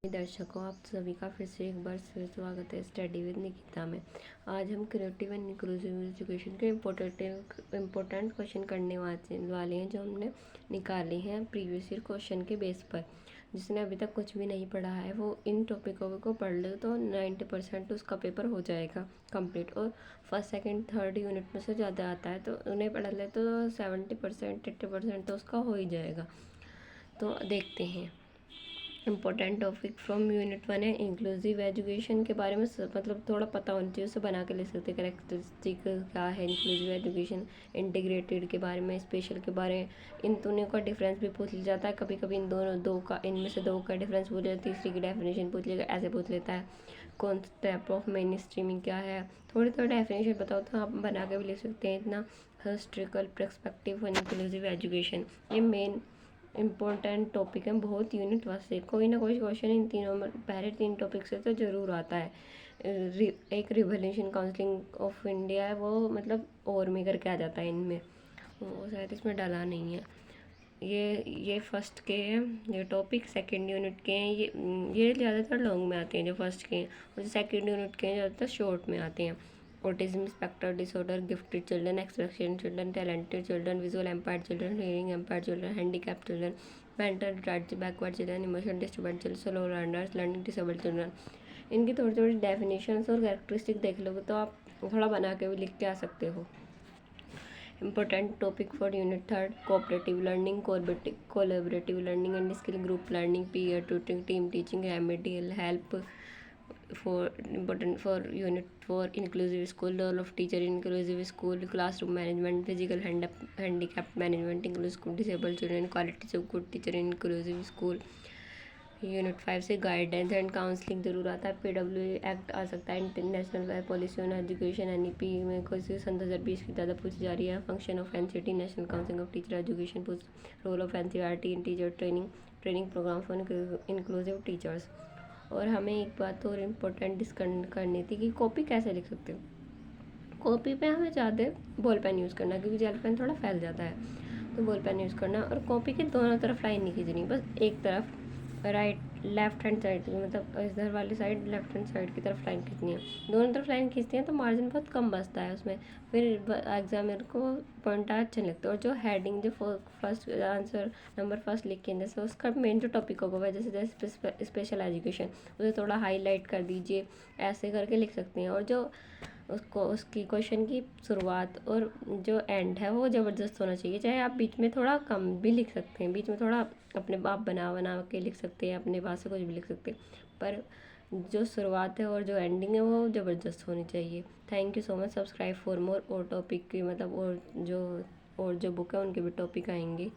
दर्शकों, आप सभी का फिर से एक बार से स्वागत है स्टडी विद निकिता में। आज हम क्रिएटिव एंड इंक्लूसिव एजुकेशन के इम्पोर्टेंट क्वेश्चन करने वाले हैं, जो हमने निकाले हैं प्रीवियस ईयर क्वेश्चन के बेस पर। जिसने अभी तक कुछ भी नहीं पढ़ा है वो इन टॉपिकों को पढ़ ले तो 90% उसका पेपर हो जाएगा कंप्लीट। और फर्स्ट सेकंड थर्ड यूनिट में से ज़्यादा आता है तो उन्हें पढ़ ले तो 70% 80% तो उसका हो ही जाएगा। तो देखते हैं। इम्पोर्टेंट टॉपिक फ्रॉम यूनिट 1 है इंक्लूसिव एजुकेशन के बारे में मतलब थोड़ा पता होना चाहिए, उसे बना के लिख सकते हैं। करेक्टरिस्टिक क्या है इंक्लूसिव एजुकेशन, इंटीग्रेटेड के बारे में, स्पेशल के बारे में। इन दोनों का डिफरेंस भी पूछ लिया जाता है कभी कभी। इनमें से दो का डिफरेंस पूछ लेता है, तीसरी की डेफिनेशन पूछ लेगा, ऐसे पूछ लेता है। कौन सा टाइप ऑफ मेन स्ट्रीमिंग क्या है, थोड़ी डेफिनेशन बताओ तो आप बना के भी लिख सकते हैं। इतना historical perspective for inclusive education, ये मेन इम्पोर्टेंट टॉपिक है बहुत यूनिट वाइज से। कोई ना कोई क्वेश्चन इन तीनों में पहले 3 टॉपिक से तो ज़रूर आता है। एक रिवोल्यूशन काउंसिलिंग ऑफ इंडिया है, वो मतलब और में करके आ जाता है इनमें, वो शायद इसमें डाला नहीं है। ये फर्स्ट के हैं ये टॉपिक। सेकंड यूनिट के हैं ये ज़्यादातर लॉन्ग में आते हैं जो फर्स्ट के हैं, और जो सेकंड यूनिट के हैं ज़्यादातर शॉर्ट में आते हैं। Autism spectrum disorder, gifted children, expression children, talented children, visual impaired children, hearing impaired children, handicap children, mental retard backward children, emotional disturbance children, slow learners, learning disabled children. इनकी थोड़ी थोड़ी definitions और characteristic देख लोगे तो आप थोड़ा बना के भी लिख के आ सकते हो। Important topic for Unit 3: cooperative learning, collaborative learning and skill group learning, peer tutoring, team teaching, remedial help. Important for Unit 4: inclusive school, role of teacher in inclusive school, classroom management, physical handicap management, inclusive disabled children, qualities of good teacher in inclusive school. Unit 5 से guidance and counselling जरूर आता है। PW act आ सकता है। International policy on education NEP में कोई सन 2020 की ज़्यादा पूछी जा रही है। Function of NCT, national council of teacher education पूछ। Role of NCERT in teacher training programme for inclusive teachers. और हमें एक बात और इम्पोर्टेंट डिस्कस करनी थी कि कॉपी कैसे लिख सकते हो। कॉपी पे हमें ज़्यादा बॉल पेन यूज़ करना, क्योंकि जेल पेन थोड़ा फैल जाता है, तो बॉल पेन यूज़ करना। और कॉपी के दोनों तरफ लाइन नहीं खींचनी, बस एक तरफ लेफ्ट हैंड साइड मतलब इधर वाली साइड लेफ्ट हैंड साइड की तरफ लाइन खींचनी है। दोनों तरफ लाइन खींचती हैं तो मार्जिन बहुत कम बचता है उसमें, फिर एग्जामिनर को पॉइंट अच्छे लगते हैं। और जो हेडिंग जो फर्स्ट आंसर नंबर फर्स्ट लिख के जैसे उसका मेन जो टॉपिक होगा, जैसे स्पेशल एजुकेशन, उसे थोड़ा हाईलाइट कर दीजिए, ऐसे करके लिख सकते हैं। और जो उसकी क्वेश्चन की शुरुआत और जो एंड है वो ज़बरदस्त होना चाहिए। चाहे आप बीच में थोड़ा कम भी लिख सकते हैं, बीच में थोड़ा अपने आप बना के लिख सकते हैं, अपने पास से कुछ भी लिख सकते हैं, पर जो शुरुआत है और जो एंडिंग है वो ज़बरदस्त होनी चाहिए। Thank you so much. Subscribe for more. और टॉपिक की मतलब और जो बुक है उनके भी टॉपिक आएंगे।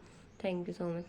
Thank you so much.